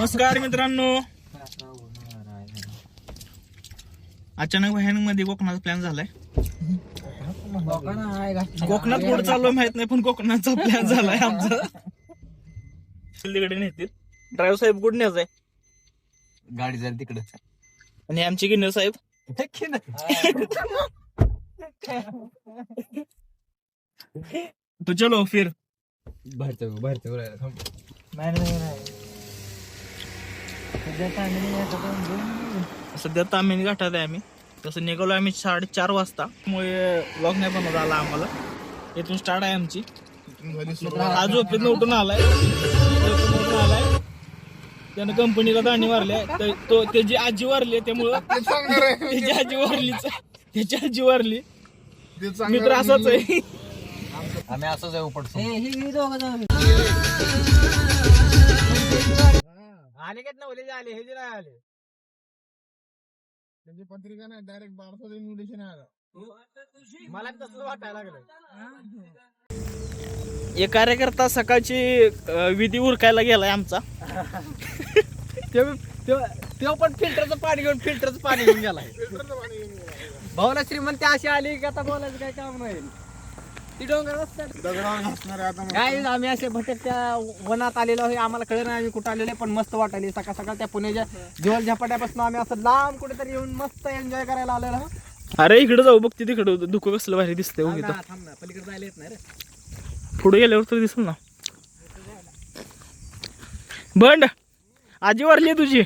नमस्कार मित्रांनो. अचानक भयानक मध्ये कोकणाचा प्लॅन झालाय. कोकणात पुढे चाललोय माहित नाही, पण कोकणाचा प्लॅन झालाय आमचा. तिकडे नेतील. ड्रायव्हर साहेब कुठे न्यायचंय? गाडी जाईल तिकडे. आणि आमचे गिन्नर साहेब तो चलो फिर. सध्या तामिनी घाटात आहे आम्ही. तसं निघालो आम्ही 4:30 वाजता. त्यामुळे व्लॉग नाही बनवता आला आम्हाला. इथून स्टार्ट आहे आमची. हा झोपेतून उठून आलाय. त्यानं कंपनीला दाणी मारल्या. तो त्याची आजी वारली, त्यामुळं त्याची आजी वारलीच. त्याची आजी वारली. मित्र असाच आहे. आम्ही असंच आहे उपटतो. आले का नवले आले हे जे नाही आले. त्यांची पत्रिका नाही, डायरेक्ट भारतात इन्व्हिटेशन आलं. मला तसंच वाटायला लागलं. एक कार्यकर्ता सकाळची विधी उरकायला गेलाय आमचा. तो पण फिल्टरचं पाणी घेऊन गेलाय. भाऊला श्रीमंत अशी आली की आता बोलायचं काय काम नाही. ती डोंगर दगडावर घासणार आता. काय आम्ही असे भटकच्या वनात आलेलो आहे. आम्हाला कळलं नाही आम्ही कुठं आलेलो, पण मस्त वाटायले. सकाळ सकाळ त्या पुण्याच्या जीवन झपाट्यापासून आम्ही असं लांब कुठेतरी येऊन मस्त एन्जॉय करायला आलेलो. अरे इकडे जाऊ बघ, तिकडे दुःख कसलं भारी दिसतंय. थांब ना, पलीकडे जायला येत नाही रे. पुढे गेल्यावर तर दिसल ना. बंड आजी वारली तुझी.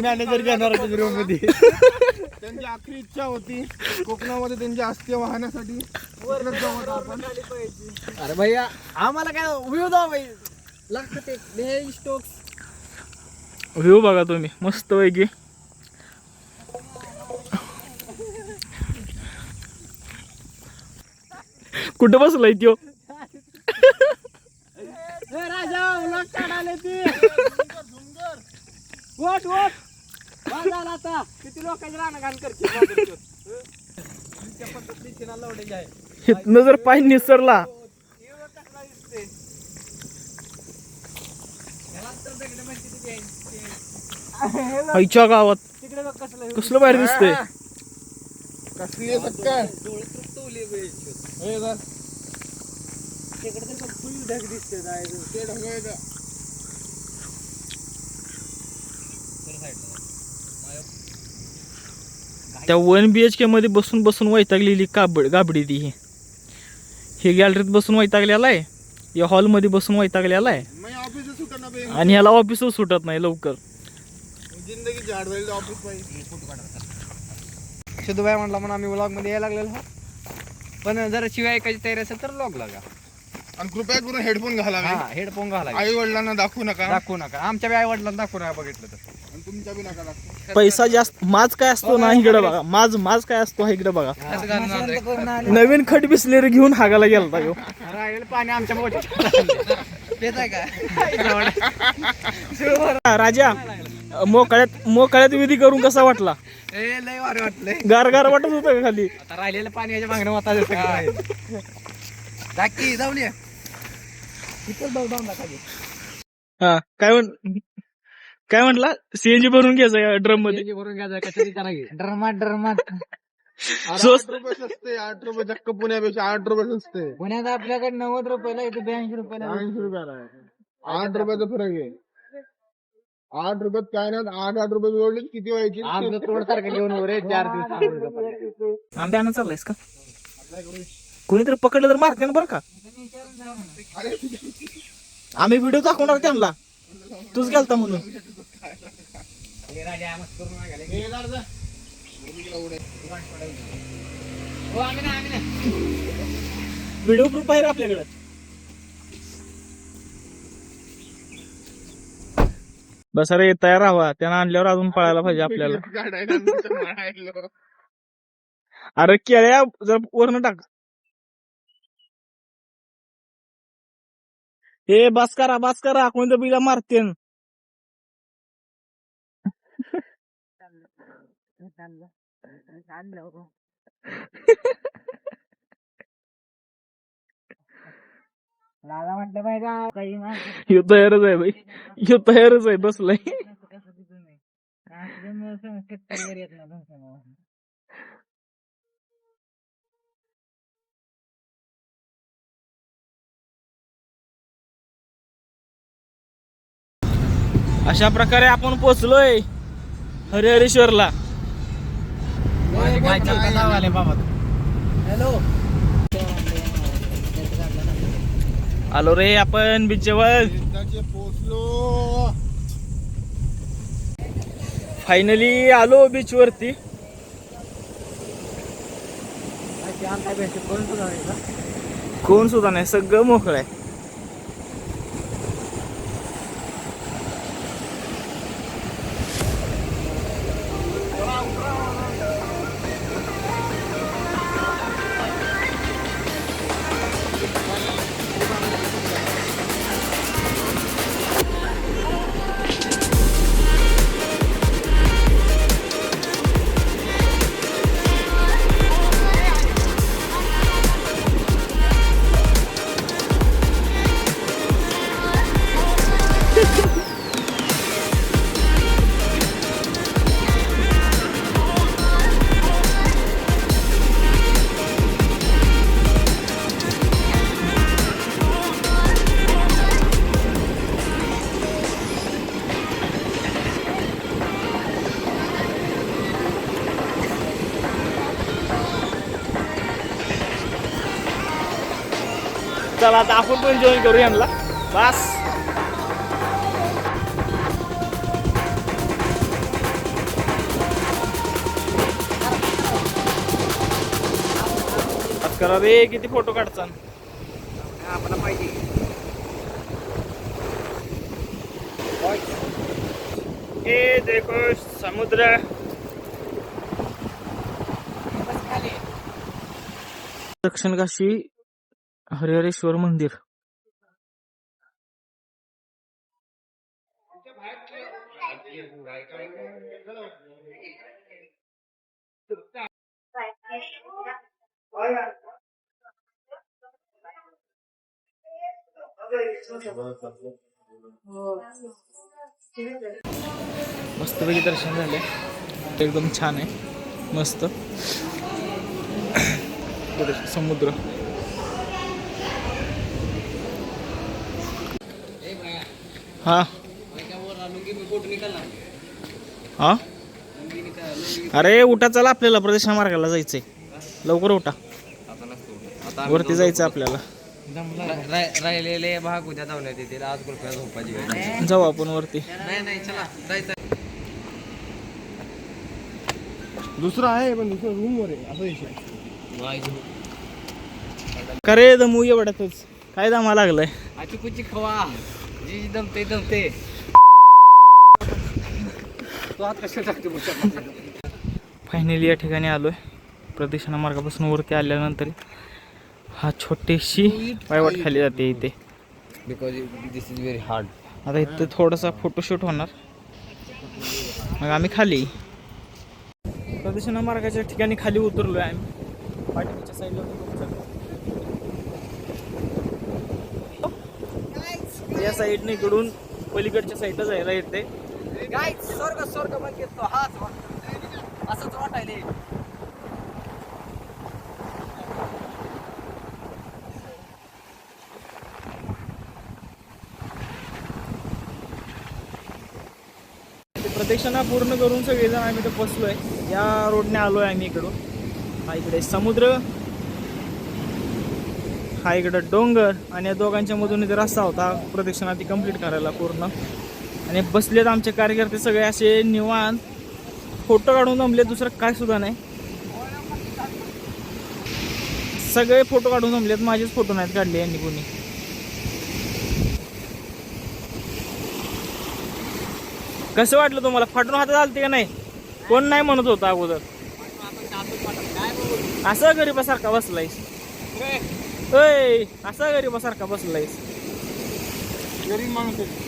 मॅनेजर घेणार रूम मध्ये. त्यांची आखरी इच्छा होती कोकणामध्ये त्यांची अस्थि वाहण्यासाठी. अरे भैया आम्हाला काय व्ह्यू दाव भाई लागतं ते स्टोक्स. व्ह्यू बघा तुम्ही मस्त पैकी. कुठं बसलाय त्यो? राजा उलट काढाले ती. वोट आता किती लोकांची रानघाण करते. इथनं जर पाय निसरला आईच्या गावात तिकडे बघ कसलं कसलं बाहेर दिसतंय. कसली आहे सक्का? तिकडे तर फुल ढग दिसते. ते ढग आहेत. त्या 1 BHK मध्ये बसून बसून वैतागलेली गाबडी ती. हे गॅलरीत बसून वैतागलेला आहे, या हॉलमध्ये बसून वैतागलेला आहे, मी ऑफिस सुटत ना बे. आणि ह्याला ऑफिसच सुटत नाही लवकर. जिंदगी झाड जाईल ऑफिस पाहिजे. शुद्धबाई म्हणला म्हणून आम्ही व्लॉग मध्ये यायला लागलेलो. पण जर शिवाय ऐकायची तयारी असेल तर व्लॉग लागा. आणि कृपया करून हेडफोन घाला. हेडफोन घाला. आई वडिलांना दाखवू नका. आमच्या बी आई वडिलांना दाखवू नका बघितलं तर. आणि तुमच्या बी नका दाखवू. पैसा जास्त माज काय असतो ना इकडे बघा. माज काय असतो हा इकडे बघा. नवीन खट बिसलेरी घेऊन हागायला गेला ह्यो. राहिलेलं पाणी आमच्या मोठ्या राजा मोकळ्यात विधी करून कसा वाटला? लय वारे वाटलंय. गार वाटत होतं का खाली? आता राहिलेलं पाणी याच्या मागणं होता. जाऊन ये. हा काय म्हटला? CNG भरून घ्यायचं ड्रम मध्ये. भरून घ्यायचं कशाची ड्रमात स्वस्त. 8 रुपये सस्ते. 8 रुपये चक्क पुण्यापेक्षा 8 रुपये सस्ते. पुण्यात आपल्याकडे 90 रुपयाला इथे 82 रुपयाला. 80 रुपयाला आहे. 8 रुपयाचा फरक आहे. 8 रुपयात काय नाही. 8 रुपये जोडले किती व्हायची? आमचं तोड सारखं घेऊन रे 4 दिवस. आंब्यानं चाललायस का? कोणीतरी पकडलं तर मारते ना बरं का. आम्ही व्हिडिओ दाखवणार त्यांना. तूच गेलता म्हणून. व्हिडिओ प्रूफ आहे आपल्याकडे. बस अरे तयार राहा. त्यांना आणल्यावर अजून पळायला पाहिजे आपल्याला. अरे केळ्या जर वरनं टाक. हे बस करा कोणत्या बिला मारते. दादा म्हटलं पाहिजे काही माणसं ह्यो तयारच आहे बाई, ह्यो तयारच आहे बसलाय. कसं तिथून नाही. शेतकरी येत नाही तुमच्या. अशा प्रकारे आपण पोचलोय हरिहरेश्वरला. हॅलो आलो रे आपण बीचवर. पोचलो. फायनली आलो बीच वरती. कोण सुद्धा नाही, सगळं मोकळं आहे. चला आता आपण पण जॉईन करू यांना. बस करा रे, किती फोटो काढचा. आपला पाहिजे हे देखो समुद्र. दक्षिण काशी हरिहरेश्वर मंदिर. मस्तपैकी दर्शन झाले, एकदम छान आहे, मस्त. समुद्र. हा हा अरे उठा, चला आपल्याला प्रदक्षिणा मार्गाला जायचंय. लवकर उठा, वरती जायचं आपल्याला. राहिलेले भाग उद्या जाऊन येतील. आज कृपया झोपायची जाऊ आपण वरती. नाही चला जायचं. दुसरा आहे पण दुसरा रूम वर आहे असं विषय. करे दमू एवढ्यातच काय दमा लागलाय. आची कुची खवा जी दमते दमते. तो हात कशा टाकते. फायनली या ठिकाणी आलोय. प्रदक्षिणा मार्गापासून वरती आल्यानंतर हा छोटीशी पायवाट खाली जाते इथे. Because this is very hard. आता इथं थोडासा फोटोशूट होणार, मग आम्ही खाली प्रदक्षिणा मार्गाच्या ठिकाणी खाली उतरलोय आम्ही. पाठीच्या साईडला या साईडने इकडून पलीकडच्या साईडला जायला येते. स्वर्ग स्वर्ग म्हणजे तो हाच असंच वाटायले. प्रदक्षिणा पूर्ण करून सगळेजण आम्ही इथे बसलोय. या रोडने आलोय आम्ही इकडून. हा इकडे समुद्र, हा इकडं डोंगर, आणि या दोघांच्या मधून इथे रस्ता होता प्रदक्षिणा ती कंप्लीट करायला पूर्ण. आणि बसलेत आमचे कार्यकर्ते सगळे असे निवांत, फोटो काढून जमले, दुसरं काय सुद्धा नाही. सगळे फोटो काढून जमलेत, माझेच फोटो नाहीत काढले यांनी कोणी. कसं वाटलं तुम्हाला? फाटून हातात आलते का नाही? कोण नाही म्हणत होता अगोदर. असं गरीबासारखा बसलायस, असा गरीबासारखा बसलायस. गरीब माणूस आहे.